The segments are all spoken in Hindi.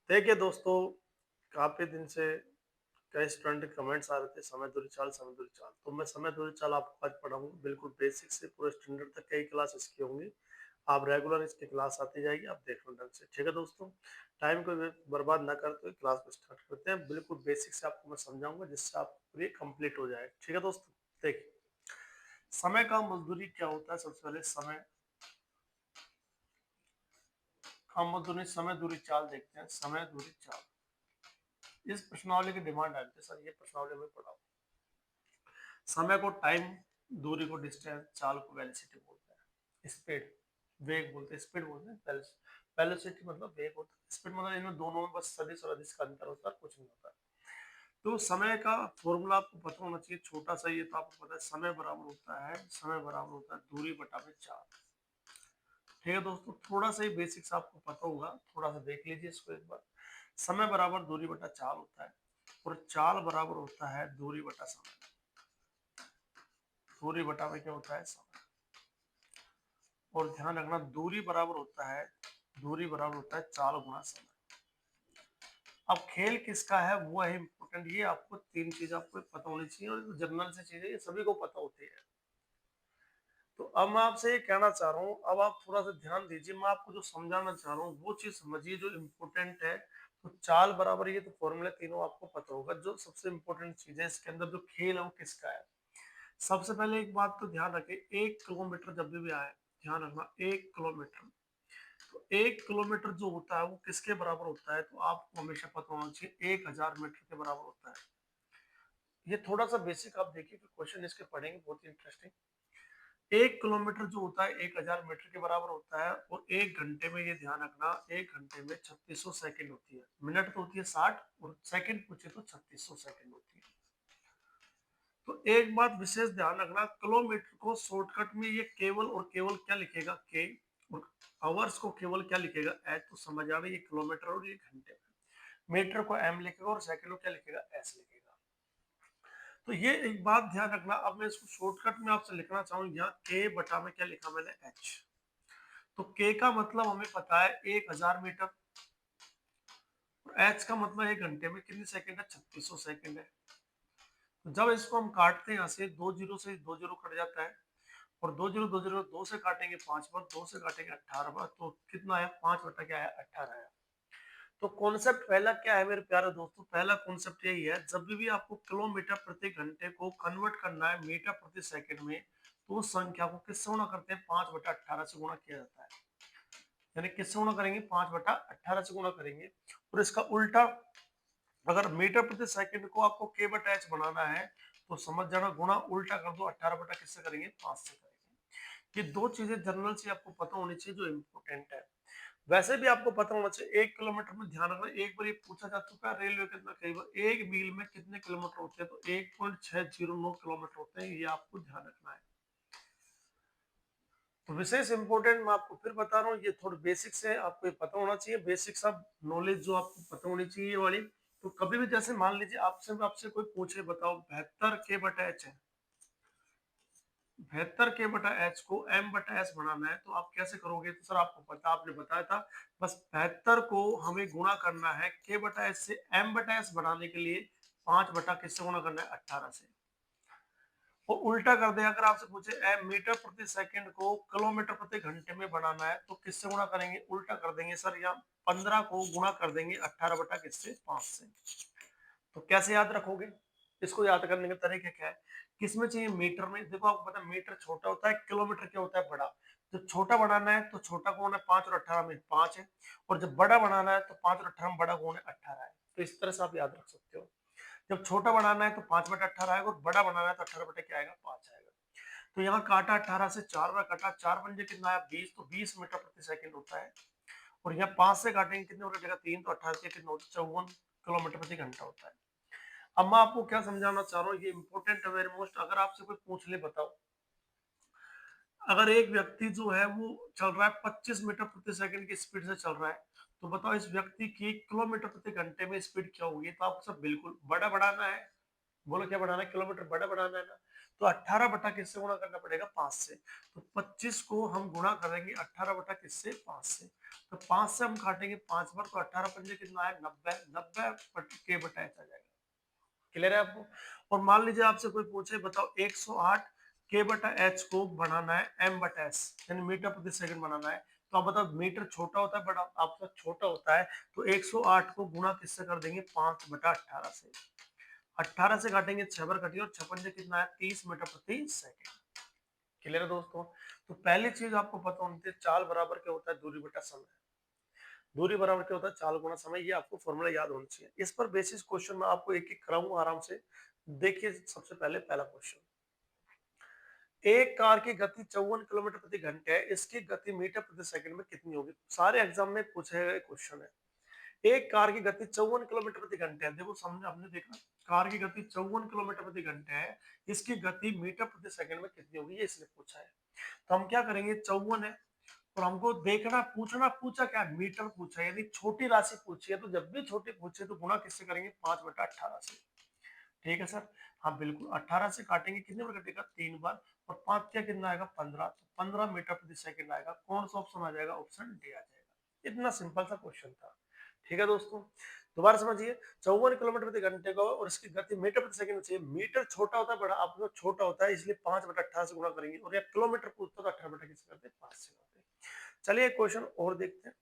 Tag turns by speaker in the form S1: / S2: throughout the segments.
S1: देखिए दोस्तों, काफ़ी दिन से कई स्टूडेंट के कमेंट्स आ रहे थे समय दूरी चाल। तो मैं समय दूरी चाल आपको आज पढ़ाऊँगा, बिल्कुल बेसिक से पूरे स्टैंडर्ड तक कई क्लास इसकी होंगी। आप रेगुलर इसकी क्लास आती जाएगी, आप देखना ढंग से। ठीक है दोस्तों? टाइम को बर्बाद ना करते हुए क्लास को स्टार्ट करते हैं। बिल्कुल बेसिक से आपको मैं समझाऊँगा जिससे आपकी पूरी कंप्लीट हो जाए। ठीक है दोस्तों? देखिए, समय का मज़दूरी क्या होता है? सबसे पहले समय का मज़दूरी समय दूरी चाल देखते हैं। समय दूरी चाल। इस प्रश्नावली की डिमांड आती है सर, ये प्रश्नावली में पढ़ाओ। समय को टाइम, दूरी को डिस्टेंस, चाल को वेलोसिटी बोलते हैं। स्पीड वेग बोलते हैं, स्पीड बोलते हैं। वेलोसिटी मतलब वेग होता है, स्पीड मतलब इनमें दोनों में बस सदिश और अदिश का अंतर होता है, कुछ नहीं होता। तो समय का फॉर्मूला आपको पता होना चाहिए, छोटा सा ये तो आपको पता है। समय बराबर होता है दूरी बटा में चाल। ठीक है दोस्तों, थोड़ा सा ही बेसिक्स आपको पता होगा, थोड़ा सा देख लीजिए इसको एक बार। समय बराबर दूरी बटा चाल होता है और चाल बराबर होता है दूरी बटा समय। दूरी बटा में क्या होता है? समय। और ध्यान रखना, दूरी बराबर होता है चाल गुना समय। अब खेल किसका है वो है इम्पोर्टेंट। ये आपको तीन चीज आपको पता होनी चाहिए और जनरल से चीजें ये सभी को पता होती है। तो अब मैं आपसे ये कहना चाह रहा हूँ, अब आप थोड़ा सा ध्यान दीजिए। मैं आपको जो समझाना चाह रहा हूँ वो चीज समझिए जो इम्पोर्टेंट है। तो चाल बराबर, ये तो फॉर्मूले तीनों आपको पता होगा। जो सबसे इम्पोर्टेंट चीज है इसके अंदर, जो खेल है वो किसका है। सबसे पहले एक बात तो ध्यान रखें, 1 किलोमीटर जब भी आए, ध्यान रखना 1 किलोमीटर। तो 1 किलोमीटर जो होता है वो किसके बराबर होता है? तो आपको हमेशा पता होना चाहिए 1000 मीटर के बराबर होता है। ये थोड़ा सा बेसिक आप देखिए, कि क्वेश्चन इसके पढ़ेंगे बहुत ही इंटरेस्टिंग। 1 किलोमीटर जो होता है 1000 मीटर के बराबर होता है। और 1 घंटे में, ये ध्यान रखना, 1 घंटे में 3600 सेकंड होती है। मिनट तो होती है 60 और सेकंड पूछे तो 3600 सेकंड होती है। तो एक बात विशेष ध्यान रखना, किलोमीटर को शॉर्टकट में ये केवल और केवल क्या लिखेगा? के। और आवर्स को केवल क्या लिखेगा? एच। तो समझ आ रही है, ये किलोमीटर और ये घंटे में। मीटर को एम लिखेगा और सेकंड को क्या लिखेगा? एस लिखेगा। तो ये एक बात ध्यान रखना। अब मैं इसको शॉर्टकट में आपसे लिखना चाहूँ, यहाँ के बटा में क्या लिखा मैंने? एच। तो के का मतलब हमें पता है 1000 मीटर। और एच का मतलब 1 घंटे में कितनी सेकंड है? 3600 सेकंड है। तो जब इसको हम काटते हैं, यहाँ से 2 जीरो से 2 जीरो कट जाता है। और 2 जीरो 2 से काटेंगे 5 बार, 2 से काटेंगे 18 बार। तो कितना आया? 5 बटा क्या है? 18 आया। तो कॉन्सेप्ट पहला क्या है मेरे प्यारे दोस्तों? पहला कॉन्सेप्ट यही है, जब भी आपको किलोमीटर प्रति घंटे को कन्वर्ट करना है मीटर प्रति सेकंड में, तो उस संख्या को किससे गुणा करते हैं? 5/18 से गुणा किया जाता है। यानी किससे गुणा करेंगे? 5/18 से गुणा करेंगे। और इसका उल्टा, अगर मीटर प्रति सेकंड को आपको के बटा एच बनाना है, तो समझ जाना, गुणा उल्टा कर दो। 18 बटा किससे करेंगे? 5 से करेंगे। ये दो चीजें जनरल से आपको पता होनी चाहिए जो इम्पोर्टेंट है। वैसे भी आपको पता होना चाहिए 1 किलोमीटर में, ध्यान रखना, एक बार ये पूछा जा चुका है रेलवे के अंदर कई बार, एक मील में कितने किलोमीटर होते हैं? तो 1.609 किलोमीटर होते हैं। ये आपको ध्यान रखना है। तो विशेष इंपोर्टेंट मैं आपको फिर बता रहा हूँ, ये थोड़ी बेसिक्स है, आपको ये पता होना चाहिए। बेसिक्स ऑफ नॉलेज जो आपको पता होनी चाहिए ये वाली। तो कभी भी जैसे मान लीजिए आपसे आपसे कोई पूछे, बताओ 72 के बटा एच है, 72 के बटा एच को m/s बनाना है, तो आप कैसे करोगे? तो सर आपको पता, आपने बताया था, बस 72 को हमें गुणा करना है k/s से। m/s बनाने के लिए 5 बटा किससे गुणा करना है? 18 से। और उल्टा कर दे, अगर आपसे पूछे मीटर प्रति सेकंड को किलोमीटर प्रति घंटे में बनाना है, तो किससे गुणा करेंगे? उल्टा कर देंगे सर। यहाँ 15 को गुणा कर देंगे 18 बटा किससे? 5 से। तो कैसे याद रखोगे? इसको याद करने के तरीके क्या है? किसमें चाहिए? मीटर में। देखो आपको पता है मीटर छोटा होता है, किलोमीटर क्या होता है? बड़ा। जब छोटा बनाना है तो छोटा कौन है? 5 और 18 में 5 है। और जब बड़ा बनाना है तो 5 और 18 में बड़ा कौन है? 18 है। तो इस तरह से आप याद रख सकते हो। जब छोटा बनाना है तो 5/18 आएगा, और बड़ा बनाना है तो 18 बटे क्या आएगा? 5 आएगा। तो यहाँ काटा 18 से 4 बार कटा, 4 पंजे कितना आया? 20। तो 20 मीटर प्रति सेकंड होता है। और यहाँ 5 से काटेंगे कितने हो जाएगा? 3। तो 18 से कितना होता है? 54 किलोमीटर प्रति घंटा होता है। अब मैं आपको क्या समझाना चाह रहा हूँ, ये इंपॉर्टेंट है वेरी मोस्ट। अगर आपसे कोई पूछ ले, बताओ, अगर एक व्यक्ति जो है वो चल रहा है 25 मीटर प्रति सेकंड की स्पीड से चल रहा है, तो बताओ इस व्यक्ति की किलोमीटर प्रति घंटे में स्पीड क्या होगी? तो आपको सब बिल्कुल बड़ा बढ़ाना है। बोलो क्या बढ़ाना है? किलोमीटर बड़ा बढ़ाना है ना। तो 18 बटा किससे गुणा करना पड़ेगा 5 से। तो 25 को हम गुणा करेंगे 18 बटा किससे 5 से। तो 5 से हम काटेंगे 5 बार, तो 18 पंजे कितना है 90, 90 के बटा एच आ जाएगा। क्लियर है आपको। और मान लीजिए आपसे कोई पूछे बताओ 108 के बटा एच को बनाना है एम बटा एस यानी मीटर प्रति सेकंड बनाना है, तो आप बताओ मीटर छोटा होता है बड़ा आपका छोटा होता है, तो 108 को गुणा किससे कर देंगे 5 बटा 18 से। 18 से काटेंगे 6 बार कटिए और 6 पंजे कितना है 30 मीटर प्रति सेकंड। क्लियर है दोस्तों। तो पहली चीज आपको पता होनी चाहिए चाल बराबर क्या होता है दूरी बटा समय। दूरी बराबर क्या होता है चाल गुना समय, ये आपको फॉर्मूला याद होना चाहिए। इस पर बेसिस क्वेश्चन में आपको एक एक कराऊंगा आराम से। देखिए सबसे पहले पहला क्वेश्चन, एक कार की गति 54 किलोमीटर प्रति घंटे है, इसकी गति मीटर प्रति सेकंड में कितनी होगी। सारे एग्जाम में पूछे गए क्वेश्चन है। एक कार की गति 54 किलोमीटर प्रति घंटे है, देखो सामने आपने देखा कार की गति 54 किलोमीटर प्रति घंटे है, इसकी गति मीटर प्रति सेकंड में कितनी होगी, ये इसने पूछा है। तो हम क्या करेंगे 54 है और हमको देखना पूछना पूछा क्या मीटर पूछा है, यानी छोटी राशि पूछी है, तो जब भी छोटी पूछे तो गुणा किससे करेंगे 5 बटा 18 से। ठीक है सर। हाँ बिल्कुल 18 से काटेंगे कितने बार कटेगा 3 बार, और 5 क्या कितना आएगा 15, तो 15 मीटर प्रति सेकंड आएगा। कौन सा ऑप्शन आ जाएगा ऑप्शन डी आ जाएगा। इतना सिंपल सा क्वेश्चन था। ठीक है दोस्तों, दोबारा समझिए 54 किलोमीटर प्रति घंटे का और इसकी गति मीटर प्रति सेकंड चाहिए। मीटर छोटा होता है बड़ा आपको छोटा होता है, इसलिए 5 बटा 18 से गुणा करेंगे, और या किलोमीटर पूछता तो 18 बटा किससे करते 5 से करते। चलिए क्वेश्चन और देखते हैं।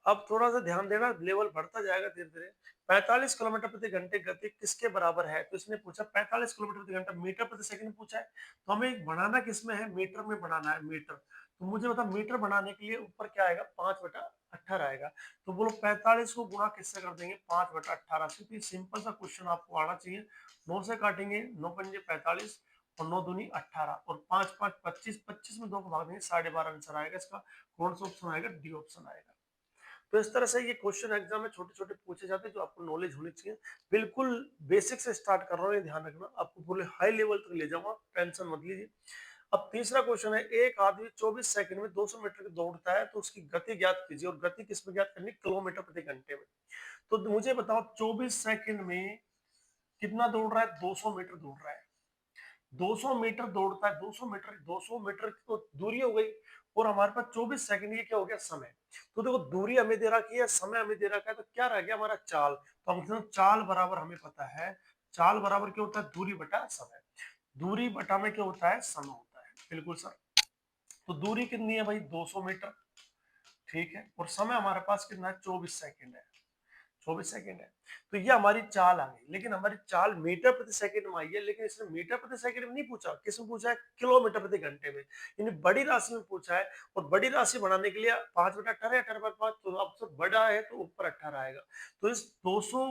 S1: अब थोड़ा सा ध्यान देना, लेवल बढ़ता जाएगा धीरे धीरे। 45 किलोमीटर प्रति घंटे गति किसके बराबर है, तो इसने पूछा 45 किलोमीटर प्रति घंटा मीटर प्रति सेकंड पूछा है, तो हमें बनाना किस में है मीटर में बनाना है मीटर। तो मुझे बता मीटर बनाने के लिए ऊपर क्या आएगा 5 बटा 18 आएगा। तो बोलो 45 को गुणा किससे कर देंगे 5 बटा 18 से। तो सिंपल सा क्वेश्चन आपको आना चाहिए। 9 से काटेंगे 9 पंजे 45 और 9 दूनी 18 और 5 5 25, 25 में 2 को भाग देंगे 12.5 आंसर आएगा इसका। कौन सा ऑप्शन आएगा डी ऑप्शन आएगा। तो इस तरह से ये क्वेश्चन एग्जाम में छोटे छोटे पूछे जाते हैं जो आपको नॉलेज होनी चाहिए। बिल्कुल बेसिक से स्टार्ट कर रहा हूँ, ये ध्यान रखना, आपको पूरे हाई लेवल तक ले जाऊंगा, टेंशन मत लीजिए। अब तीसरा क्वेश्चन है, एक आदमी 24 सेकंड में 200 मीटर दौड़ता है, तो उसकी गति ज्ञात कीजिए, और गति किस में ज्ञात करनी किलोमीटर प्रति घंटे में। तो मुझे बताओ 24 सेकंड में कितना दौड़ रहा है 200 मीटर दौड़ रहा है। 200 मीटर दौड़ता है, 200 मीटर की तो दूरी हो गई, और हमारे पास 24 सेकंड, ये क्या हो गया समय। तो देखो दूरी हमें दे रखी है समय हमें दे रखा है, तो क्या रह गया हमारा चाल। तो हम चाल बराबर हमें पता है, चाल बराबर क्या होता है दूरी बटा समय। दूरी बटा में क्या होता है समय होता है, बिल्कुल सर। तो दूरी कितनी है भाई 200 मीटर, ठीक है, और समय हमारे पास कितना है 24 सेकंड है, 24 सेकंड है। तो ये हमारी चाल आ गई, लेकिन हमारी चाल मीटर प्रति सेकंड में आई है, लेकिन इसने मीटर प्रति सेकंड में नहीं पूछा, किसमें पूछा है किलोमीटर प्रति घंटे में, यानी बड़ी राशि में पूछा है। और बड़ी राशि बनाने के लिए 5 बटा 18 18 बटा 5, तो अब तो बड़ा है तो ऊपर 18 आएगा। तो इस 200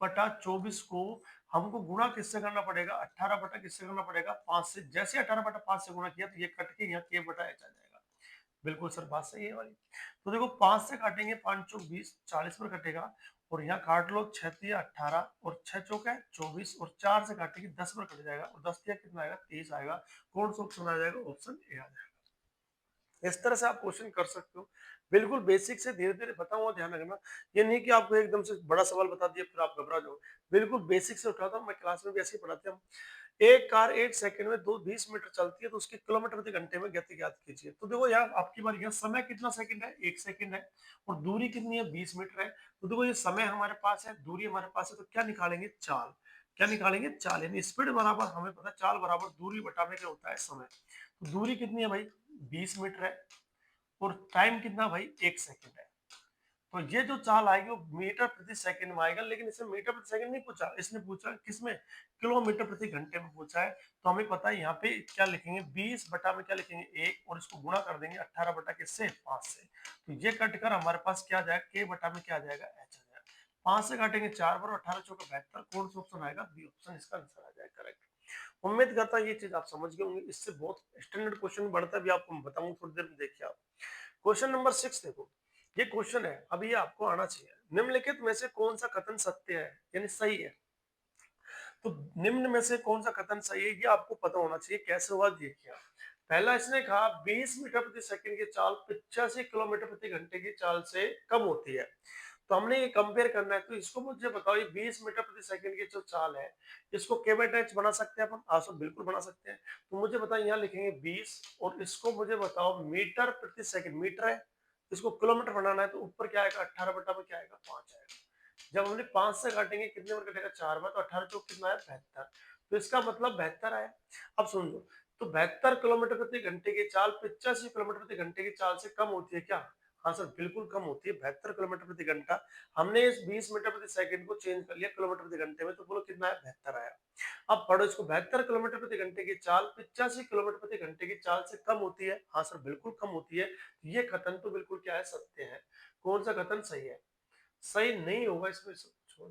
S1: बटा 24 को हमको गुणा किससे करना पड़ेगा 18 बटा किससे करना पड़ेगा 5 से। जैसे 18 बटा 5 से गुणा किया तो ये कट के यहाँ के बटा एच आ जाएगा। बिल्कुल सर बात सही है वाली। तो देखो 5 से काटेंगे 5 चौक 20, 40 पर कटेगा, और यहाँ काट लो 6 तिया 18 और 6 चौक है 24, और 4 से काटेंगे 10 पर कट जाएगा, और 10 तिया कितना आएगा 30 आएगा। कौन सा ऑप्शन आ जाएगा ऑप्शन ए आ जाएगा। इस तरह से आप क्वेश्चन कर सकते हो, बिल्कुल बेसिक से धीरे धीरे बताऊंगा, ध्यान रखना। ये नहीं कि आपको एकदम से बड़ा सवाल बता दिया फिर आप घबरा जाओ, बिल्कुल बेसिक से उठाता हूँ मैं, क्लास में भी ऐसे ही पढ़ाते हैं। एक कार 1 सेकंड में 20 मीटर चलती है, तो उसके किलोमीटर प्रति घंटे में गति ज्ञात कीजिए। तो देखो यार आपकी बार यहाँ समय कितना सेकंड है 1 सेकंड है, और दूरी कितनी है 20 मीटर है। तो देखो ये समय हमारे पास है, दूरी हमारे पास है, तो क्या निकालेंगे चाल। क्या निकालेंगे चाल, यानी स्पीड बराबर हमें पता है चाल बराबर दूरी बटा में क्या होता है समय। तो दूरी कितनी है भाई 20 मीटर है, और टाइम कितना भाई 1 सेकंड है। तो ये जो चाल आएगी वो मीटर प्रति सेकंड में आएगा, लेकिन इसने मीटर प्रति सेकंड नहीं पूछा, इसने पूछा किसमें किलोमीटर प्रति घंटे में पूछा है। तो हमें पता है यहाँ पे क्या लिखेंगे 20 बटा में क्या लिखेंगे 1, और इसको गुणा कर देंगे 18 बटा किससे 5 से। तो ये कट कर हमारे पास क्या आ जाएगा के बटा में क्या आ जाएगा एच आ जाएगा। 5 से काटेंगे 4 बार, 18 चौका 72, कौन सा ऑप्शन आएगा बी ऑप्शन इसका आंसर आ जाएगा करेक्ट। उम्मीद करता हूँ ये चीज आप समझ गए होंगे, इससे बहुत स्टैंडर्ड क्वेश्चन बढ़ता है, भी आपको मैं बताऊंगा थोड़ी देर में, देखिए आप। क्वेश्चन नंबर 6 देखो, ये क्वेश्चन है, अभी ये आपको आना चाहिए। निम्नलिखित में से कौन सा कथन सत्य है यानी सही है। तो निम्न में से कौन सा कथन सही है ये आपको पता होना चाहिए। कैसे हुआ देखिए, पहला इसने कहा 20 मीटर प्रति सेकंड की चाल 85 किलोमीटर प्रति घंटे की चाल से कम होती है। तो हमने ये कंपेयर करना है, तो इसको मुझे बताओ, ये 20 मीटर प्रति सेकंड की जो चाल है, इसको के/h बना सकते हैं अपन? हाँ सर, बिल्कुल बना सकते हैं। तो मुझे बताओ, यहाँ लिखेंगे 20 और इसको मुझे बताओ मीटर प्रति सेकंड, मीटर है, इसको किलोमीटर बनाना है, तो ऊपर क्या आएगा, 18 बटा में क्या आएगा, 5 आएगा। जब हमने 5 से काटेंगे कितने बार कटेगा, 4 बार, तो 18 चौक कितना है, 72। तो इसका मतलब 72 आया। अब सुन लो, तो 72 किलोमीटर प्रति घंटे की चाल 85 किलोमीटर प्रति घंटे की चाल से कम होती है क्या? हाँ सर, बिल्कुल कम होती है, 72 किलोमीटर प्रति घंटा। हमने इस 20 मीटर प्रति सेकंड को चेंज कर लिया किलोमीटर प्रति घंटे में, तो बोलो कितना है, 72 आया। अब पढ़ो इसको, 72 किलोमीटर प्रति घंटे की चाल 85 किलोमीटर प्रति घंटे की चाल से कम होती है। हाँ सर, बिल्कुल कम होती है। ये कथन तो बिल्कुल क्या है, सत्य है। कौन सा कथन सही है? सही नहीं होगा इसमें।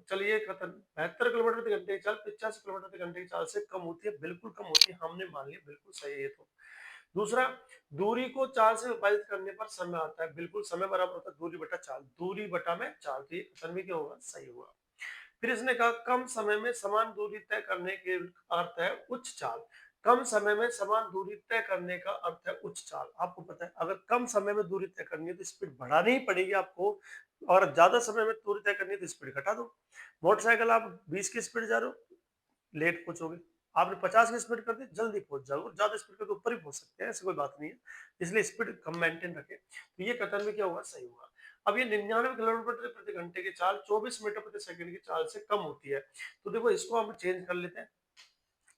S1: चलिए, कथन 72 किलोमीटर प्रति घंटे की चाल 85 किलोमीटर प्रति घंटे की चाल से कम होती है, बिल्कुल कम होती है, हमने मान लिया, बिल्कुल सही है ये तो। दूसरा, दूरी को चाल से विभाजित करने पर समय आता है, बिल्कुल समय बराबर होता है दूरी बटा चाल, दूरी बटा में चाल, तो ये कथन भी क्या होगा, सही होगा। फिर इसने कहा कम समय में समान दूरी तय करने के अर्थ है उच्च चाल। कम समय में समान दूरी तय करने का अर्थ है उच्च चाल। आपको पता है, अगर कम समय में दूरी तय करनी है तो स्पीड बढ़ानी ही पड़ेगी आपको, और ज्यादा समय में दूरी तय करनी है तो स्पीड घटा दो। मोटरसाइकिल आप 20 की स्पीड जा रहे हो, लेट पहुंचोगे। आपने 50 की स्पीड कर दी, जल्दी पहुंच जाओगे। ज्यादा स्पीड कर तो ऊपर ही पहुंच सकते हैं, ऐसी कोई बात नहीं है। इसलिए स्पीड कम मेंटेन रखें, तो ये कथन भी क्या होगा, सही होगा। अब ये 99 किलोमीटर प्रति घंटे की चाल 24 मीटर प्रति सेकंड की चाल से कम होती है। तो देखो, इसको हम चेंज कर लेते हैं।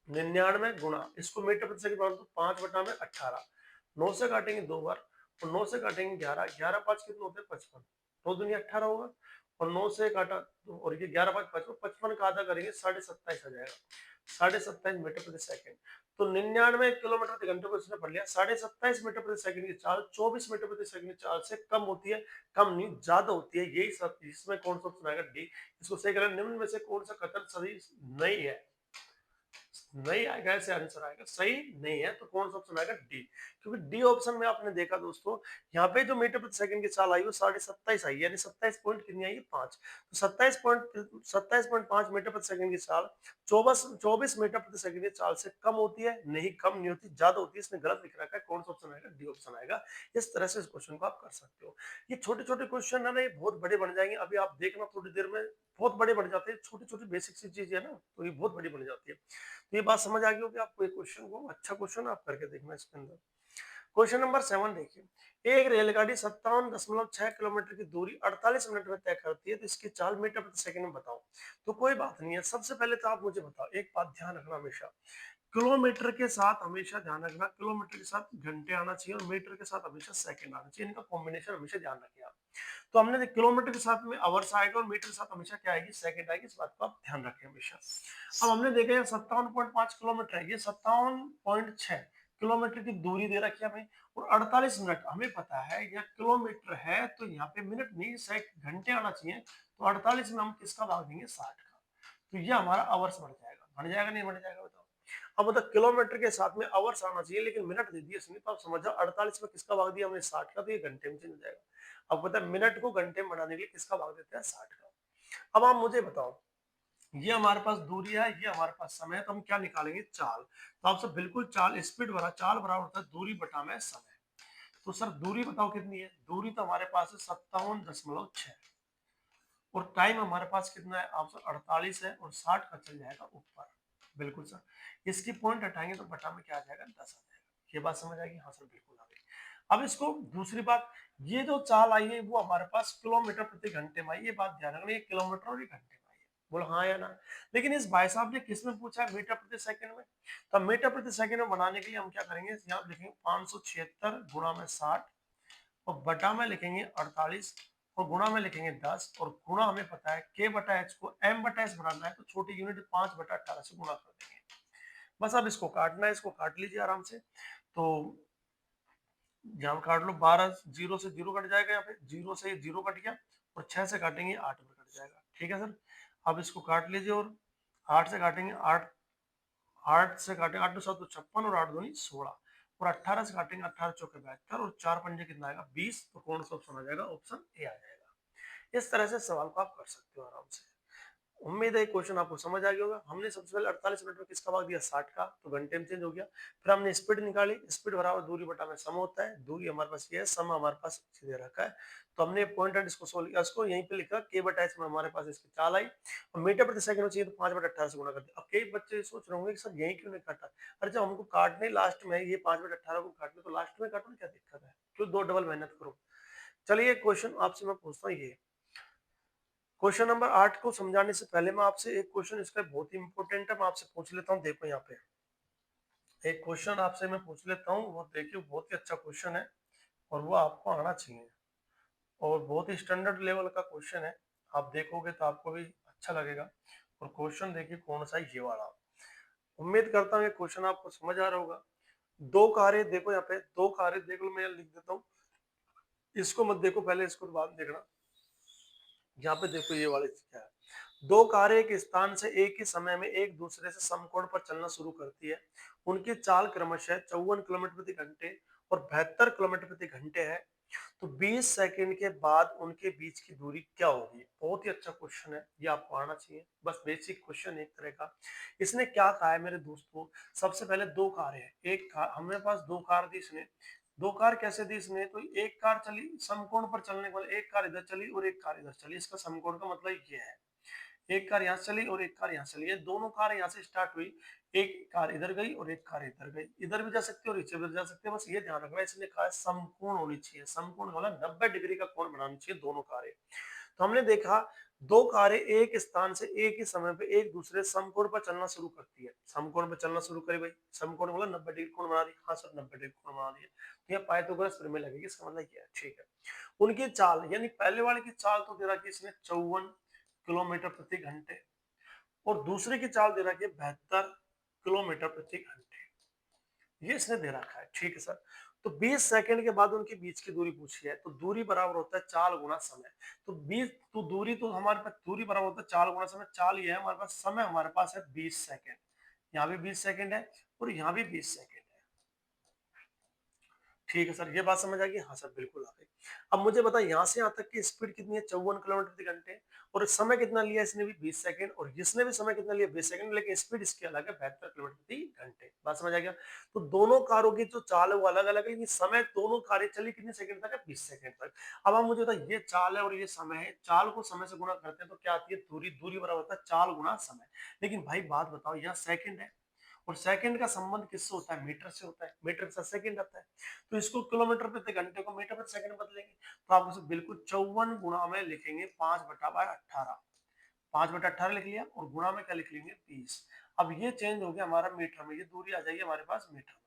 S1: 99 गुणा, इसको मीटर प्रति सेकंड बना दो, 5 बटा में 18, 9 से काटेंगे 2 बार, और 9 से काटेंगे 11, 11 5 कितने होते हैं, 55, 9 दूनी 18 होगा, और 9 से काटा तो, और ये 11 5 55, 55 का आधा करेंगे 27.5 आ जाएगा, 27.5 मीटर प्रति सेकंड। तो 99 किलोमीटर प्रति घंटे को इसने पढ़ लिया। 27.5 मीटर प्रति सेकंड की चाल 24 मीटर प्रति सेकंड की चाल से कम होती है, कम नहीं, ज्यादा होती है। यही सब, इसमें कौन सा ऑप्शन आएगा, डी। इसको सही करें, निम्न में से कौन सा कथन सही नहीं है, नहीं आएगा, ऐसे आंसर आएगा, सही नहीं है, तो कौन सा ऑप्शन आएगा, डी। क्योंकि डी ऑप्शन में आपने देखा दोस्तों, यहाँ पे जो मीटर प्रति सेकंड की चाल आई वो 27.5 आई, यानी 27 पॉइंट कितनी आई, 5। तो 27.5 मीटर प्रति सेकंड की चाल 24 मीटर प्रति सेकंड की चाल से कम होती है, नहीं, कम नहीं होती, ज्यादा होती है। इसने गलत लिख रखा है, कौन सा ऑप्शन आएगा, डी ऑप्शन आएगा। इस तरह से इस क्वेश्चन को आप कर सकते हो। ये छोटे छोटे क्वेश्चन है ना, ये बहुत बड़े बन जाएंगे, अभी आप देखना थोड़ी देर में बहुत बड़े बन जाते हैं। छोटी छोटी बेसिक सी चीज है ना, तो ये बहुत बड़ी बन जाती है। तो ये बात समझ आ गई होगी आपको। एक क्वेश्चन को, अच्छा क्वेश्चन आप करके देखना इसके अंदर। क्वेश्चन नंबर 7 देखिए, एक रेलगाड़ी 57.6 किलोमीटर की दूरी 48 मिनट में तय करती है, तो इसकी चाल मीटर प्रति सेकंड में बताओ। तो कोई बात नहीं है, सबसे पहले तो आप मुझे बताओ, एक बात ध्यान रखना हमेशा, किलोमीटर के साथ हमेशा ध्यान रखना, किलोमीटर के साथ घंटे आना चाहिए और मीटर के साथ हमेशा सेकंड आना चाहिए, इनका कॉम्बिनेशन हमेशा ध्यान रखिए आप। तो हमने किलोमीटर के साथ में आवर्स आएगा और मीटर के साथ हमेशा क्या आएगी, सेकंड आएगी, इस बात को आप ध्यान रखें हमेशा। अब हमने देखा ये 57.5 किलोमीटर है, ये 57.6 किलोमीटर की दूरी दे रखी है हमें, और 48 मिनट हमें पता है, यह किलोमीटर है तो यहाँ पे मिनट नहीं घंटे आना चाहिए, तो 48 में हम किसका भाग देंगे, 60 का, तो ये हमारा आवर्स बन जाएगा नहीं बन जाएगा, बताओ। अब मतलब किलोमीटर के साथ में आवर्स आना चाहिए, लेकिन मिनट दे दिए इसने, तो आप समझ जाओ 48 में किसका भाग दिया हमने, 60 का, तो ये घंटे में चेंज हो जाएगा। अब पता है, मिनट को घंटे में बनाने के लिए किसका भाग देते हैं, 60 का। अब आप मुझे बताओ, ये हमारे पास दूरी है, ये हमारे पास समय है, तो हम क्या निकालेंगे, चाल। तो आपसे बिल्कुल चाल, स्पीड बराबर, चाल बराबर होता है दूरी बटा में समय। तो सर दूरी बताओ कितनी है, दूरी तो हमारे पास है 57.6, और टाइम हमारे पास कितना है, आप सर 48 है, और 60 का चल जाएगा ऊपर। बिल्कुल सर, इसकी पॉइंट हटाएंगे तो बटा में क्या आ जाएगा, 10 आ जाएगा। ये बात समझ आएगी, हाँ सर बिल्कुल आ गई। अब इसको दूसरी बात, ये जो चाल आई है वो हमारे पास किलोमीटर प्रति घंटे में आई, ये बात ध्यान रखना, ये किलोमीटर और ये घंटे में आई है, बोलो हाँ या ना। लेकिन इस भाई साहब ने किस में पूछा है, मीटर प्रति सेकंड में। तो मीटर प्रति सेकंड में बनाने के लिए हम क्या करेंगे, यहाँ लिखेंगे 576 गुणा में 60, और बटा में लिखेंगे 48, और गुणा में लिखेंगे 10, और गुणा हमें पता है k बटा h को m बटा s बनाना है, तो छोटी यूनिट 5 बटा 18 से गुणा कर देंगे। बस अब इसको काटना है, इसको काट लीजिए आराम से। तो यहाँ काट लो, 12 जीरो से जीरो कट जाएगा, यहाँ पे जीरो से जीरो कट गया, और 6 से काटेंगे 8 में कट जाएगा, ठीक है सर। अब इसको काट लीजिए, और 8 से काटेंगे 8, 8 से काटेंगे 8 7 56, और 8 दूनी 16, और 18 से काटेंगे 18 चौके 72, और 4 पंजे कितना आएगा, 20। तो कौन सा ऑप्शन आ जाएगा, ऑप्शन ए आ जाएगा। इस तरह से सवाल को आप कर सकते हो आराम से। उम्मीद है क्वेश्चन आपको समझ आ गया होगा। हमने सबसे पहले 48 मिनट में किसका भाग दिया 60 का, तो घंटे में चेंज हो गया। फिर हमने स्पीड निकाली, स्पीड बराबर दूरी बटा में सम होता है, दूरी हमारे पास ये है, सम हमारे पास दे रखा है। तो हमने पॉइंट एंड इसको सोल्व किया, इसको यहीं पे लिखा k बटा h में हमारे पास इसकी चाल आई और मीटर प्रति सेकंड में चाहिए तो 5 बटा 18 से गुणा कर दिया। अब कई बच्चे सोच रहे होंगे कि सर यहीं क्यों नहीं काटा, अरे जब हमको काटने लास्ट में ये 5 बटा 18 को काटने तो लास्ट में काटो ना, क्या दिक्कत है, क्यों दो डबल मेहनत करो। चलिए क्वेश्चन आपसे मैं पूछता हूँ, ये क्वेश्चन नंबर 8 को समझाने से पहले मैं आपसे एक क्वेश्चन, इसका बहुत ही इंपॉर्टेंट है, मैं आपसे पूछ लेता हूँ। देखो यहाँ पे एक क्वेश्चन आपसे मैं पूछ लेता हूँ, वो देखिए बहुत ही अच्छा क्वेश्चन है और वो आपको आना चाहिए और बहुत ही स्टैंडर्ड लेवल का क्वेश्चन है। आप देखोगे तो आपको भी अच्छा लगेगा। और क्वेश्चन देखिए कौन सा है, ये वाला। उम्मीद करता हूँ ये क्वेश्चन आपको समझ आ रहा होगा। दो कारें, देखो यहाँ पे दो कारें, देख लो मैं लिख देता हूँ, इसको मत देखो पहले, इसको बाद में देखना। यहाँ पे देखो ये वाली क्या है, दो कारें एक स्थान से एक ही समय में एक दूसरे से समकोण पर चलना शुरू करती है। उनकी चाल क्रमशः 54 किलोमीटर प्रति घंटे और 72 किलोमीटर प्रति घंटे है। तो 20 सेकंड के बाद उनके बीच की दूरी क्या होगी। बहुत ही अच्छा क्वेश्चन है, ये आपको आना चाहिए, बस बेसिक क्वेश्चन एक तरह का। इसने क्या कहा है मेरे दोस्तों, सबसे पहले दो कारें हैं, एक कार हमारे पास, दो कार दी इसने, दो कार कैसे दी इसने, तो एक कार चली समकोण पर चलने के बाद, एक कार इधर चली और एक कार इधर चली, इसका समकोण का मतलब ये है, एक कार यहाँ चली और एक कार यहाँ चली, ये दोनों कार यहाँ से स्टार्ट हुई, एक कार इधर गई और एक कार इधर गई, इधर भी जा सकते हो और इधर जा सकते हो, बस ये ध्यान रखना। इसने कहा समकोण होनी चाहिए, समकोण वाला 90 डिग्री का कोण बनानी चाहिए दोनों कारें। तो हमने देखा दो कारें एक स्थान से एक ही समय पे एक दूसरे समकोण पर चलना शुरू करती है, समकोण पर चलना शुरू करी भाई, समकोण वाला 90 डिग्री कोण बना रही, हाँ सर 90 डिग्री कोण बना रही है, तो यह पाइथागोरस प्रमेय लगेगी, इसका मतलब क्या है, ठीक है। उनकी चाल, यानी पहले वाले की चाल तो दे रखी है इसने 54 किलोमीटर प्रति घंटे और दूसरे की चाल दे रखी है 72 किलोमीटर प्रति घंटे, ये इसने दे रखा है, ठीक है सर। तो 20 सेकंड के बाद उनके बीच की दूरी पूछी है, तो दूरी बराबर होता है चाल गुना समय। तो 20, तो दूरी तो हमारे पास दूरी बराबर होता है चाल गुना समय, चाल ये है हमारे पास, समय हमारे पास है 20 सेकंड, यहाँ भी 20 सेकंड है और यहाँ भी 20 सेकंड है। ठीक है सर, ये बात समझ आ गई, हाँ सर बिल्कुल आ गई। अब मुझे बता यहाँ से यहाँ तक की स्पीड कितनी है 54 किलोमीटर प्रति घंटे और समय कितना लिया इसने भी 20 सेकंड और इसने भी समय कितना लिया 20 सेकंड, लेकिन स्पीड इसकी अलग है 72 किलोमीटर प्रति घंटे, बात समझ आ गया। तो दोनों कारों की जो चाल है वो अलग अलग है, लेकिन समय दोनों कारें चली कितने सेकंड तक है 20 सेकंड तक। अब आप मुझे बताइए, ये चाल है और ये समय है, चाल को समय से गुणा करते हैं तो क्या आती है दूरी, दूरी बराबर होता है चाल गुना समय। लेकिन भाई बात बताओ, यहाँ सेकंड है और सेकंड का संबंध किससे होता है, मीटर से होता है, मीटर से सेकंड आता है, तो इसको किलोमीटर प्रति घंटे को मीटर प्रति सेकंड बदलेंगे, तो आप उसे बिल्कुल 54 गुणा में लिखेंगे 5 बटा 18, 5 बटा 18 लिख लिया और गुणा में क्या लिख लेंगे 20। अब ये चेंज हो गया हमारा मीटर में, ये दूरी आ जाएगी हमारे पास मीटर में।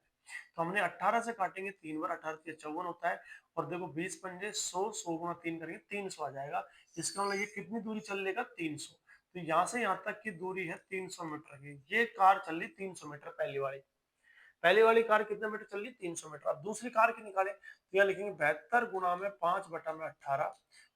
S1: तो हमने 18 से काटेंगे 3 बार, 18 से 54 होता है और देखो 20 पंजे 100, 100 गुणा 3 करेंगे 300 आ जाएगा। इसका मतलब ये कितनी दूरी चल लेगा 300, तो यहाँ से यहाँ तक की दूरी है 300 मीटर की, ये कार चल रही 300 मीटर पहली वाली, पहले वाली कार कितने मीटर चल रही 300 मीटर। अब दूसरी कार की निकाले तो यहाँ लिखेंगे 72 गुणा में 5 बटा में 18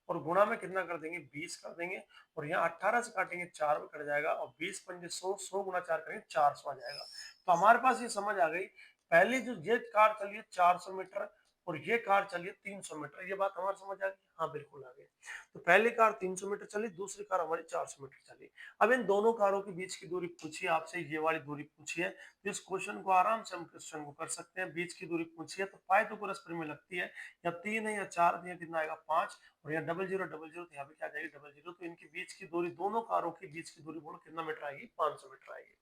S1: और गुणा में कितना कर देंगे 20 कर देंगे और यहाँ 18 से काटेंगे 4 में कट जाएगा और 20 पंजे 100, 100 गुणा 4 करेंगे 400 आ जाएगा। तो हमारे पास ये समझ आ गई, पहली जो ये कार चलिए 400 मीटर और ये कार चलिए 300 मीटर, ये बात हमारी समझ आ गई, हाँ बिल्कुल आ गई। तो पहली कार 300 मीटर चली, दूसरी कार हमारी 400 मीटर चली। अब इन दोनों कारों के बीच की दूरी पूछी है आपसे, ये वाली दूरी पूछी है, इस क्वेश्चन को आराम से हम क्वेश्चन को कर सकते हैं। बीच की दूरी पूछी है तो पाइथागोरस प्रमेय लगती है, या 3 है या 4 है, कितना आएगा 5 और यहाँ डबल जीरो तो यहाँ पे क्या आ जाएगी डबल जीरो, तो इनके बीच की दूरी, दोनों कारों के बीच की दूरी बोलो कितना मीटर आएगी 500 मीटर आएगी।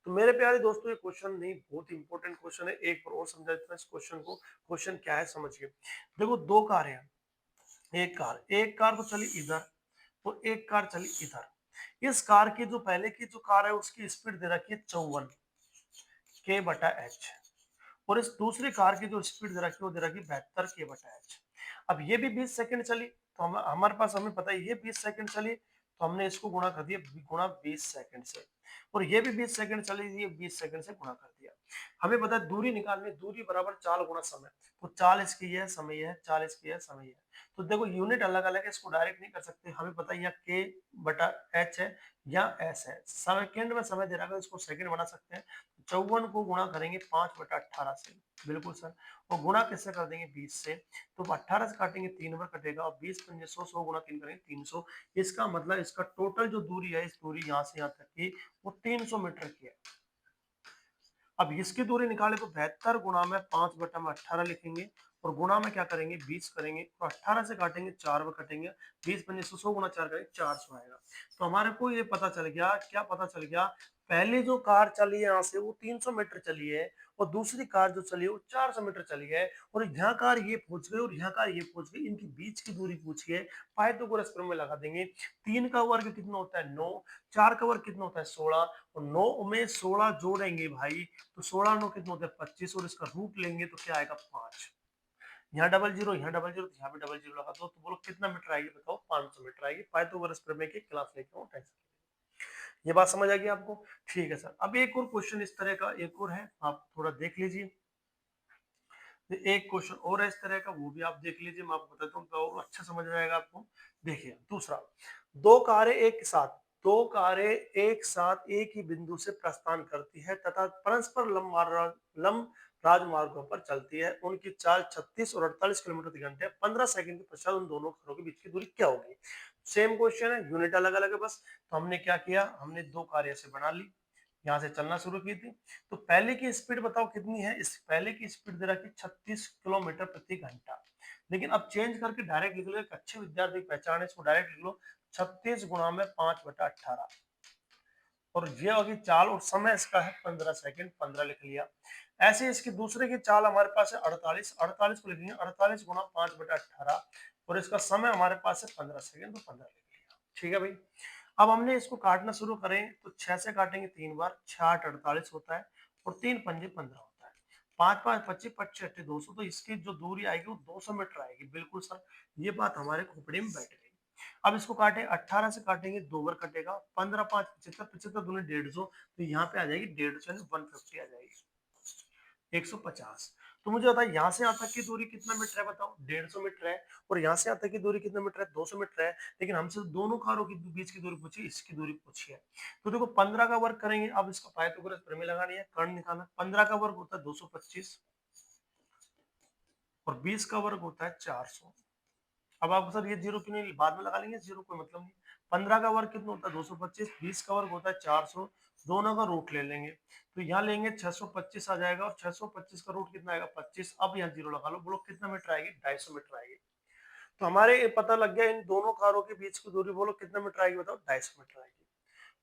S1: तो मेरे प्यारे दोस्तों, ये क्वेश्चन नहीं, बहुत इंपॉर्टेंट क्वेश्चन है, एक बार और समझा देता हूं इस क्वेश्चन को, क्वेश्चन क्या है समझिए। देखो दो कार है, एक कार तो चली इधर तो एक कार चली इधर, इस कार की जो पहले की जो कार है उसकी स्पीड दे रखी है 54 के बटा एच और इस दूसरी कार की जो स्पीड दे रखी है वो दे रखी है 72 के बटा एच। अब ये भी 20 सेकंड चली तो हमारे पास, हमें पता है ये 20 सेकंड चली तो हमने इसको गुणा कर दिया गुणा 20 सेकंड से और ये भी 20 सेकंड चली, ये 20 सेकंड से गुणा कर दिया। हमें पता है दूरी निकालनी, दूरी बराबर चाल गुणा समय, तो चाल इसकी है समय है, चाल इसकी है समय है। तो देखो यूनिट अलग अलग है, इसको डायरेक्ट नहीं कर सकते, हमें पता है यहाँ के बटा एच है या एस है, सेकंड में समय दे रहा है इसको सेकंड बना सकते हैं। 54 को गुणा करेंगे 5/18 से, बिल्कुल सर, और गुणा किससे कर देंगे 20 से, तो 18 से काटेंगे 3 बार कटेगा और 20 पंजे 100, 100 गुणा 3 करेंगे 300। इसका मतलब इसका टोटल जो दूरी है, इस दूरी यहाँ से यहाँ तक की वो 300 मीटर की है। अब इसकी दूरी निकाले तो 72 गुणा में 5/18 लिखेंगे और गुणा में क्या करेंगे 20 करेंगे और 18 से काटेंगे 4 बार कटेंगे, 20 पंजे 100, 100 गुणा 4 करेंगे 400 आएगा। तो हमारे को ये पता चल गया, क्या पता चल गया, पहले जो कार चली है यहाँ से वो 300 मीटर चली है और दूसरी कार जो चली है वो 400 मीटर चली है, और यहाँ कार ये पहुंच गई और यहाँ कार ये पहुंच गई, इनकी बीच की दूरी पूछी है, पाइथागोरस प्रमेय लगा देंगे। 3 का वर्ग कितना होता है 9, 4 का वर्ग कितना होता है 16, और 9 में 16 जोड़ेंगे भाई तो 16 9 कितना होता है 25, और इसका रूट लेंगे तो क्या आएगा 5। यहाँ डबल जीरो, यहाँ डबल जीरो, यहाँ भी डबल जीरो लगा दो, तो बोलो कितना मीटर आएगी बताओ, 500 मीटर आएगी। पाइथागोरस प्रमेय की क्लास लेके आओ, टेंशन, ये बात समझ आ गई आपको? ठीक है सर। अब एक और क्वेश्चन इस तरह का एक और है, आप थोड़ा देख लीजिए। एक क्वेश्चन और है इस तरह का, वो भी आप देख लीजिए, मैं आपको बताता हूँ तो अच्छा समझ में आएगा आपको। देखिए दूसरा, दो कारें एक साथ एक ही बिंदु से प्रस्थान करती है तथा परस्पर लंब राजमार्गों पर चलती है, उनकी चाल 36 और 48 किलोमीटर प्रति घंटे, 15 सेकंड के पश्चात उन दोनों कारों के बीच की दूरी क्या होगी? सेम क्वेश्चन है, यूनिट अलग अलग है बस। तो हमने क्या किया, हमने दो कारें ऐसे बना ली, यहाँ से चलना शुरू की थी। तो पहले की स्पीड बताओ कितनी है, इस पहले की स्पीड दे रखी 36 किलोमीटर प्रति घंटा, लेकिन अब चेंज करके डायरेक्ट लिख लो, एक अच्छे विद्यार्थी की पहचान है, इसको डायरेक्ट लिख लो 36 गुणा में 5/18, और ये होगी चाल, और समय इसका है 15 सेकंड, 15 लिख लिया। ऐसे इसकी दूसरे की चाल हमारे पास है 48, 48 को लिखेंगे 48 गुणा 5/18, और इसका समय हमारे पास है 15 सेकंड, तो 15 लिख लिया। ठीक है भाई, अब हमने इसको काटना शुरू करें तो 6 से काटेंगे 3 बार, 6 8 48 होता है, और 3 पंजे 15 होता है, 5 5 25 25 8 200, तो इसकी जो दूरी आएगी वो 200 मीटर आएगी, बिल्कुल सर, ये बात हमारे खोपड़ी में बैठ गई। अब इसको काटे, 18 से काटेंगे 2 बार कटेगा, 15 5 75, 75 दूनी 150, तो यहाँ पे आ जाएगी 150 150 आ जाएगी, 150। तो मुझे बताइए यहाँ से यहाँ तक की दूरी कितना मीटर है बताओ, 150 मीटर है, और यहाँ से यहाँ तक की दूरी कितना मीटर है 200 मीटर है, लेकिन हमसे दोनों कारों के बीच की दूरी पूछी, इसकी दूरी पूछी है। तो देखो 15 का वर्ग करेंगे, अब इसका पाइथागोरस प्रमेय लगानी है, कर्ण निकालना। 15 का वर्ग होता है 225 और 20 का वर्ग होता है 400। अब आपको सर ये जीरो क्यों नहीं, बाद में लगा लेंगे जीरो, कोई मतलब नहीं। 15 का वर्ग कितना होता है 225, 20 का वर्ग होता है 400, दोनों का रूट ले लेंगे, तो यहाँ लेंगे 625 आ जाएगा, और 625 का रूट कितना आएगा 25। अब यहाँ जीरो लगा लो, बोलो कितना मीटर आएगी 250 मीटर आएगी। तो हमारे पता लग गया इन दोनों कारों के बीच की दूरी, बोलो कितना मीटर आएगी बताओ, 250 मीटर आएगी।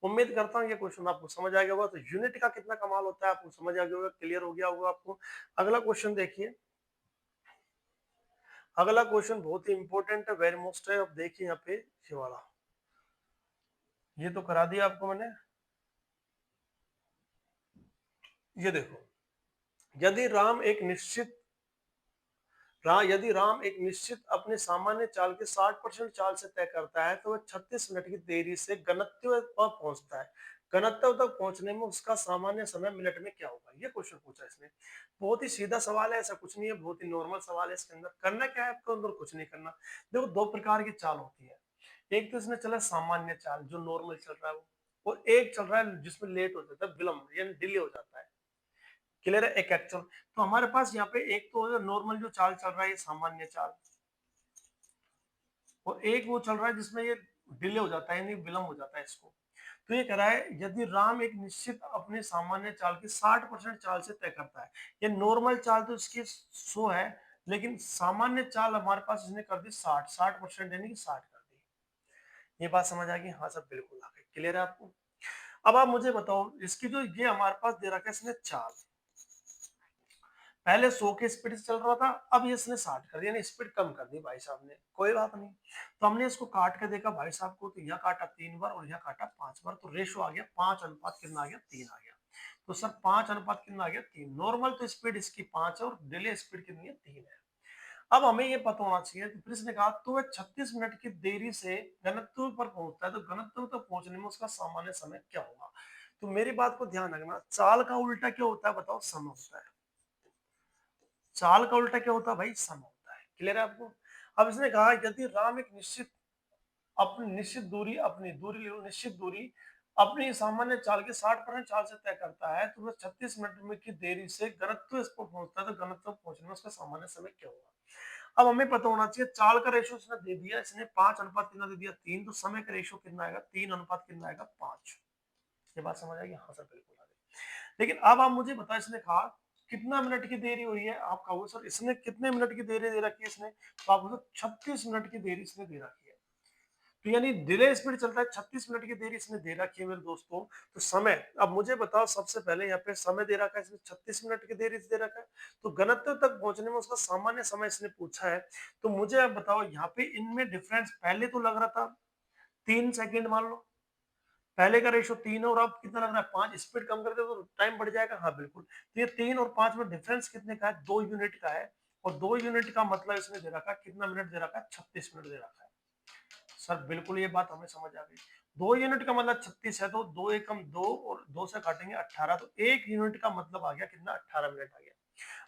S1: उम्मीद करता हूँ ये क्वेश्चन आपको समझ आ गया होगा, तो यूनिट का कितना कमाल होता है आपको समझ आ गया होगा, क्लियर हो गया होगा आपको। अगला क्वेश्चन देखिए, अगला क्वेश्चन बहुत ही इंपॉर्टेंट है, वेरी मोस्ट है। अब देखिए यहाँ पे ये वाला, ये तो करा दिया आपको मैंने, ये देखो, यदि राम एक निश्चित यदि राम एक निश्चित अपने सामान्य चाल के 60% चाल से तय करता है तो वह 36 मिनट की देरी से गंतव्य पर पहुंचता है, गंतव्य तक पहुंचने में उसका सामान्य समय मिनट में क्या होगा? ये क्वेश्चन पूछा इसने, बहुत ही सीधा सवाल है, ऐसा कुछ नहीं है, बहुत ही नॉर्मल सवाल है। इसके अंदर करना क्या है आपको, अंदर कुछ नहीं करना। देखो दो प्रकार की चाल होती है, एक तो इसमें चला सामान्य चाल जो नॉर्मल चल रहा है वो, और एक चल रहा है जिसमें लेट हो जाता है, विलंब यानी डिले हो जाता है, क्लियर है, एक एक्चुअल। तो हमारे पास यहाँ पे एक तो नॉर्मल जो चाल चल रहा है ये सामान्य चाल, और एक वो चल रहा है जिसमें ये डिले हो जाता है यानी विलंब हो जाता है इसको। तो ये कह रहा है यदि राम एक निश्चित अपने सामान्य चाल की 60% चाल से तय करता है, ये नॉर्मल चाल तो इसकी 100 है, लेकिन सामान्य चाल हमारे पास इसने कर दी 60% यानी कि 60 कर दी। ये बात समझ आ गई? हाँ सर बिल्कुल आ गई, क्लियर है आपको? अब आप मुझे बताओ, इसकी जो ये हमारे पास दे रखा है इसने चाल, पहले 100 की स्पीड से चल रहा था, अब इसने 60 कर दिया, यानी स्पीड कम कर दी भाई साहब ने, कोई बात नहीं। तो हमने इसको काट के देखा भाई साहब को, तो यहाँ काटा 3 बार और यहाँ काटा 5 बार, तो रेशो आ गया 5 अनुपात कितना आ गया 3 आ गया। तो सर 5 अनुपात कितना आ गया 3, नॉर्मल तो स्पीड इसकी 5 है और डिले स्पीड कितनी है 3 है। अब हमें ये पता होना चाहिए कि प्रश्न ने कहा तो वह 36 मिनट की देरी से गंतव्य पर पहुंचता है, तो गंतव्य तक पहुंचने में उसका सामान्य समय क्या होगा? तो मेरी बात को ध्यान रखना, चाल का उल्टा क्या होता है बताओ, समय होता है। चाल का उल्टा क्या होता है भाई, समय होता है, क्लियर है आपको? अब इसने कहा यदि राम एक निश्चित अपनी निश्चित दूरी, अपनी दूरी ले लो, निश्चित दूरी अपनी सामान्य चाल के 60% चाल से तय करता है, तो वह 36 मिनट में की देरी से गंतव्य पर पहुंचता है, तो गंतव्य पहुंचने में उसका सामान्य समय क्या होगा। अब हमें पता होना चाहिए चाल का रेशो इसने दे दिया, इसने 5 अनुपात कितना दे दिया 3, तो समय का रेशो कितना आएगा 3 अनुपात कितना आएगा 5। ये बात समझ आएगी, हाँ सर बिल्कुल आ गई। लेकिन अब आप मुझे बताओ, इसने कहा कितना मिनट की देरी हुई है, आप कहोगे सर इसने कितने मिनट की देरी दे रखी है इसने, तो आप बोलो 36 मिनट की देरी इसने दे रखी है। तो यानी डिले स्पीड चलता है 36 मिनट की देरी इसने दे रखी है मेरे दोस्तों। तो समय, अब मुझे बताओ सबसे पहले यहाँ पे समय दे रखा है इसने 36 मिनट की देरी से दे रखा है, तो गंतव्य तक पहुंचने में उसका सामान्य समय इसने पूछा है। तो मुझे अब बताओ यहाँ पे इनमें डिफरेंस पहले तो लग रहा था 3 सेकेंड, मान लो पहले का रेशो 3 है और अब कितना लग रहा है 5, स्पीड कम कर दे तो टाइम बढ़ जाएगा, हाँ बिल्कुल। तो ये 3 और 5 में डिफरेंस कितने का है, 2 यूनिट का है। और 2 यूनिट का मतलब इसने दे रखा है कितना मिनट दे रखा है, 36 मिनट दे रखा है। सर बिल्कुल ये बात हमें समझ आ गई। 2 यूनिट का मतलब 36 है, तो 2 एकम 2 और 2 से काटेंगे 18, तो 1 यूनिट का मतलब आ गया कितना, 18 मिनट आ गया।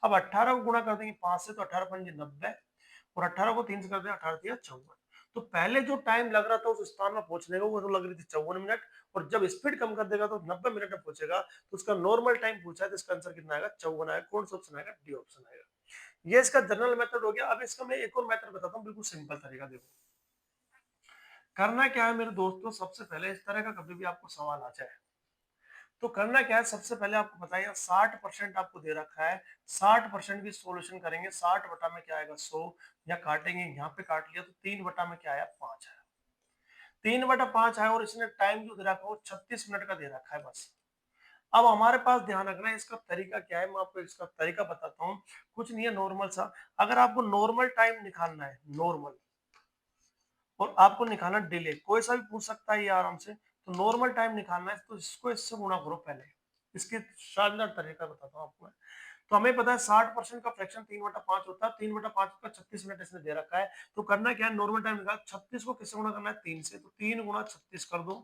S1: अब 18 को गुणा कर देंगे 5 से, तो 18 पंजे 90, और 18 को 3 से कर देंगे 18 दिया 54। तो पहले जो टाइम लग रहा था उस स्थान में पहुंचने को वो तो लग रही थी 54 मिनट, और जब स्पीड कम कर देगा तो 90 मिनट में पहुंचेगा। तो उसका नॉर्मल टाइम पूछा है, तो इसका आंसर कितना आएगा 54 आएगा। कौन सा ऑप्शन आएगा, डी ऑप्शन आएगा। ये इसका जनरल मेथड हो गया। अब इसका मैं एक और मेथड बताता हूँ, बिल्कुल सिंपल तरीका। देखो करना क्या है मेरे दोस्तों, सबसे पहले इस तरह का कभी भी आपको सवाल आ जाए तो करना क्या है, सबसे पहले आपको बताइए 60% आपको दे रखा है, 60% की सोल्यूशन करेंगे। 60 बटा में क्या आएगा 100, या काटेंगे, यहाँ पे काट लिया तो 3 बटा में क्या आया 5 आया, 3/5 है। और इसने टाइम जो दे रखा है वो 36 मिनट का दे रखा है बस। अब हमारे पास ध्यान रखना है इसका तरीका क्या है, मैं आपको इसका तरीका बताता हूँ। कुछ नहीं है, नॉर्मल सा। अगर आपको नॉर्मल टाइम निकालना है, नॉर्मल, और आपको निकालना डिले, कोई सा भी पूछ सकता है ये आराम से, तो नॉर्मल टाइम निकालना है तो इसको इससे गुणा करो पहले। इसके शानदार तरीका बताता हूँ आपको मैं। तो हमें पता है 60% का फ्रैक्शन 3/5 होता है, 3/5 का 36 मिनट इसने दे रखा है। तो करना क्या है, नॉर्मल टाइम निकाल, 36 को किससे गुणा करना है 3 से, तो 3 गुणा 36 कर दो,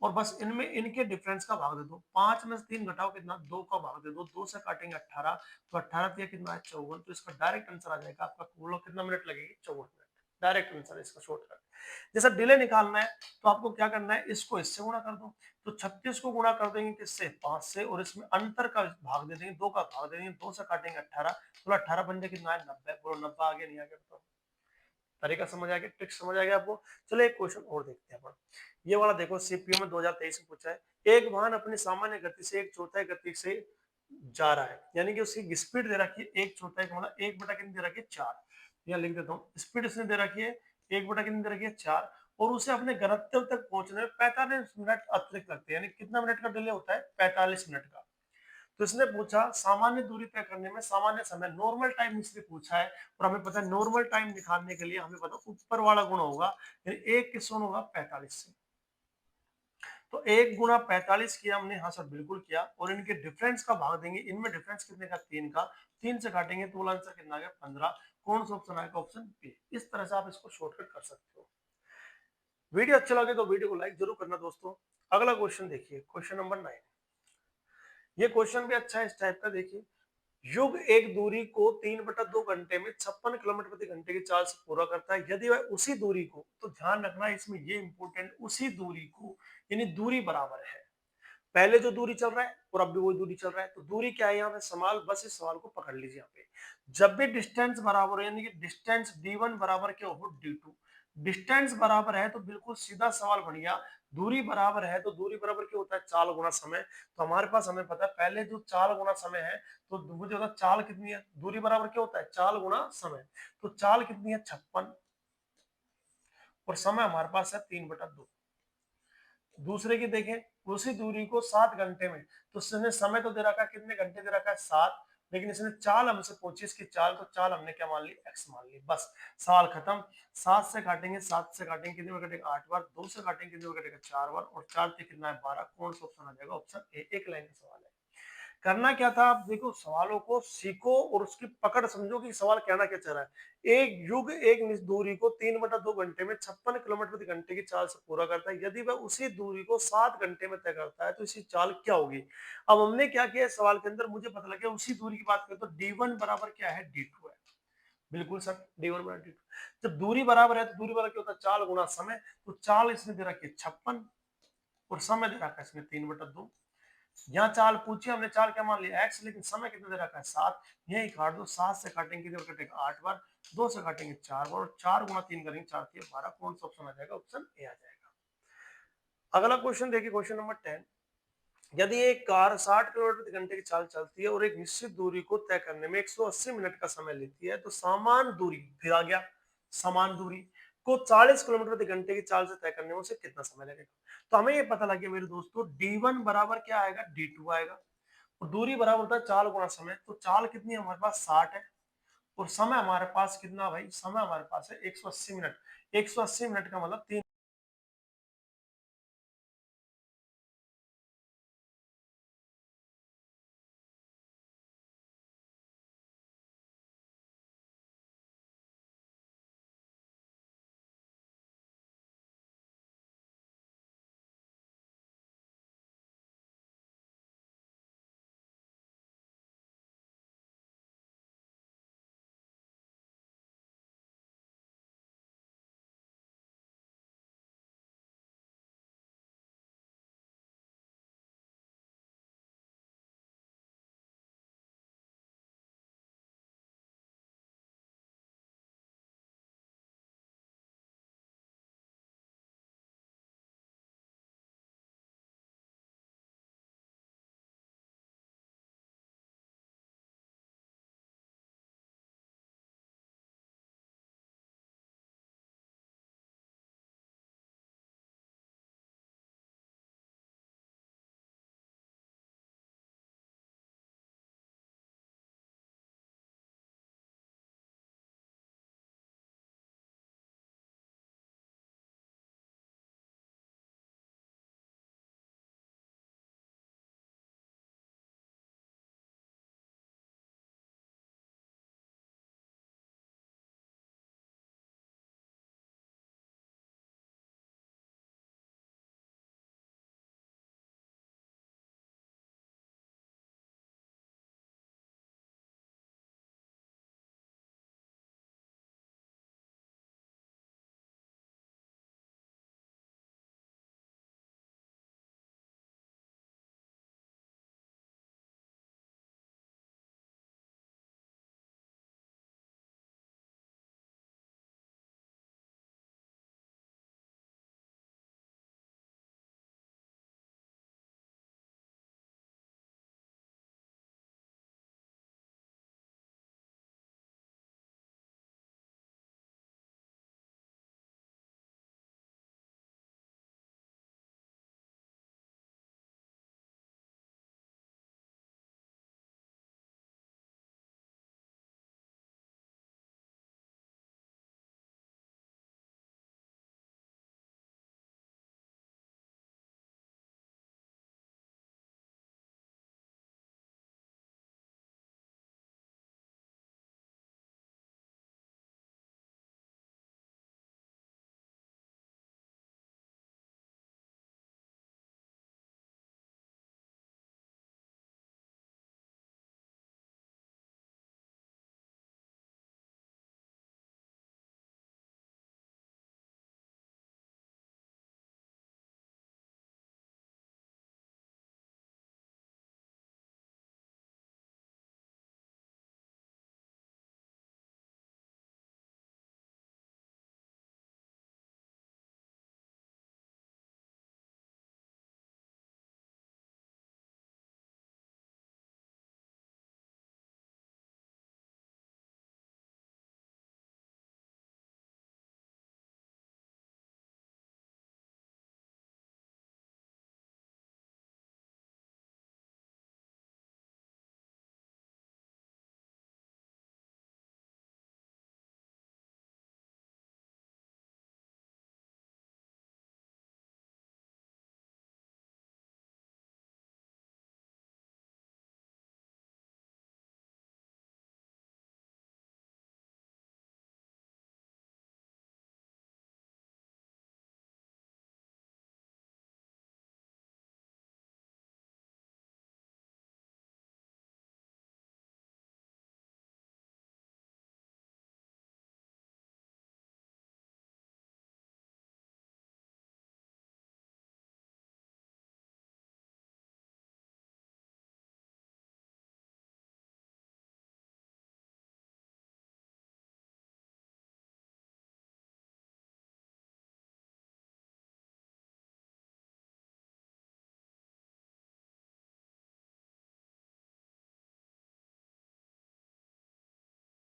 S1: और बस इनमें इनके डिफरेंस का भाग दे दो। 5 में से 3 घटाओ कितना, 2 का भाग दे दो, 2 से काटेंगे 18, तो 18 दिया कितना है 54। तो इसका डायरेक्ट आंसर आ जाएगा आपका, बोलो कितना मिनट लगेगी 54 मिनट। डायरेक्ट आंसर इसका शॉर्टकट। जैसा डिले निकालना है तो आपको क्या करना है, इसको इससे गुणा कर दो, तो 36 को गुणा कर देंगे किससे 5 से, और इसमें अंतर का भाग दे देंगे, 2 का भाग दे देंगे, 2 से काटेंगे 18, तो 18 पंजे कितना है 90। बोलो 90 आ गया, नहीं आ गया बताओ। तरीका समझ आ गया, ट्रिक समझ आ गया आपको। चलो एक क्वेश्चन और देखते हैं अपन। ये वाला देखो, सीपीयू में 2023 में पूछा है। एक वाहन अपनी सामान्य गति से 1/4 गति से जा रहा है, यानी कि उसकी स्पीड दे रखी है 1/4 का मतलब 1 बटा कितनी दे रखी है 4। यहाँ लिख देता हूँ, स्पीड इसने दे रखी है 1 बटा कितनी दे रखी है 4, और उसे अपने गंतव्य तक पहुंचने में 45 मिनट अतिरिक्त लगते हैं, यानी कितना मिनट का डिले होता है 45 मिनट का। तो इसने पूछा सामान्य दूरी तय करने में सामान्य समय, नॉर्मल टाइम इसने पूछा है। और हमें पता है नॉर्मल टाइम निकालने के लिए हमें पता ऊपर वाला गुण होगा, यानी 1 किस से होगा 45 से। तो 1 गुणा 45 किया हमने, हाँ सर बिल्कुल किया, और इनके डिफरेंस का भाग देंगे, इनमें डिफरेंस कितने का 3 का, 3 से काटेंगे तो आंसर कितना आ गया 15। कौन सा ऑप्शन आएगा, ऑप्शन बी। इस तरह से आप इसको शॉर्टकट कर सकते हो। वीडियो अच्छा लगे तो वीडियो को लाइक जरूर करना दोस्तों। अगला क्वेश्चन देखिए, क्वेश्चन नंबर 9। ये क्वेश्चन भी अच्छा है इस टाइप का, देखिए युग एक दूरी को 3/2 घंटे में 56 किलोमीटर प्रति घंटे की चाल से पूरा करता है। यदि वह उसी दूरी को, तो ध्यान रखना इसमें ये इंपॉर्टेंट, उसी दूरी को, यानी दूरी बराबर है, पहले जो दूरी चल रहा है और अब भी वही दूरी चल रहा है। तो दूरी क्या है यहाँ पे सवाल, बस इस सवाल को पकड़ लीजिए। यहाँ पे जब भी डिस्टेंस बराबर हो, यानी कि डिस्टेंस d1 बराबर क्या हो d2, डिस्टेंस बराबर है तो बिल्कुल सीधा सवाल बन गया। दूरी बराबर है तो दूरी बराबर क्या होता है, चाल गुना समय। तो हमारे पास हमें पता है पहले जो चाल गुना समय है, तो मुझे पता चाल कितनी है, दूरी बराबर क्या होता है चाल गुना समय। तो चाल कितनी है 56, और समय हमारे पास है 3/2। दूसरे की देखें उसी दूरी को 7 घंटे में, तो इसने समय तो दे रखा है, कितने घंटे दे रखा है 7, लेकिन इसने चाल हमसे पूछी, इसकी चाल, तो चाल हमने क्या मान ली x मान ली, बस सवाल खत्म। 7 से काटेंगे, 7 से काटेंगे कितने बार कटेगा 8 बार, 2 से काटेंगे कितने बार कटेगा 4 बार, और 4 से कितना है 12। कौन सा ऑप्शन आ जाएगा, ऑप्शन ए। एक लाइन का सवाल है। करना क्या था, आप देखो सवालों को सीखो और उसकी पकड़ समझो कि सवाल कहना क्या चाह रहा है। एक युग एक निश्चित दूरी को 3/2 घंटे में 56 किलोमीटर प्रति घंटे की चाल से पूरा करता है। यदि वह उसी दूरी को 7 घंटे में तय करता है तो इसकी चाल क्या होगी। अब हमने क्या किया सवाल के अंदर, मुझे पता लगा उसी दूरी की बात करें तो d1 बराबर क्या है d2 है। बिल्कुल सर, d1 बराबर d2। जब दूरी बराबर है तो दूरी बराबर क्या होता है चाल गुना समय। तो चाल इसने दे रखी है 56, और समय दे रखा है इसमें 3/2। यहाँ चाल पूछी हमने, चाल क्या मान लिया x, लेकिन समय कितना दे रखा है 7, यही काट दो। 7 से काटेंगे कितने बार कटेगा 8 बार, 2 से काटेंगे 4 बार, और 4 गुणा 3 करेंगे 4 3 12। कौन सा ऑप्शन आ जाएगा? ऑप्शन ए आ जाएगा। अगला क्वेश्चन देखिए, क्वेश्चन नंबर 10। यदि एक कार 60 किलोमीटर प्रति घंटे की चाल चलती है और एक निश्चित दूरी को तय करने में 180 मिनट का समय लेती है, तो समान दूरी, फिर आ गया समान दूरी को 40 किलोमीटर प्रति घंटे की चाल से तय करने में उसे कितना समय लगेगा? तो हमें ये पता लग गया मेरे दोस्तों, d1 बराबर क्या आएगा? d2 आएगा, और दूरी बराबर होता है चाल गुणा समय। तो चाल कितनी है हमारे पास? 60 है, और समय हमारे पास कितना भाई? समय हमारे पास है 180 मिनट। 180 मिनट का मतलब 3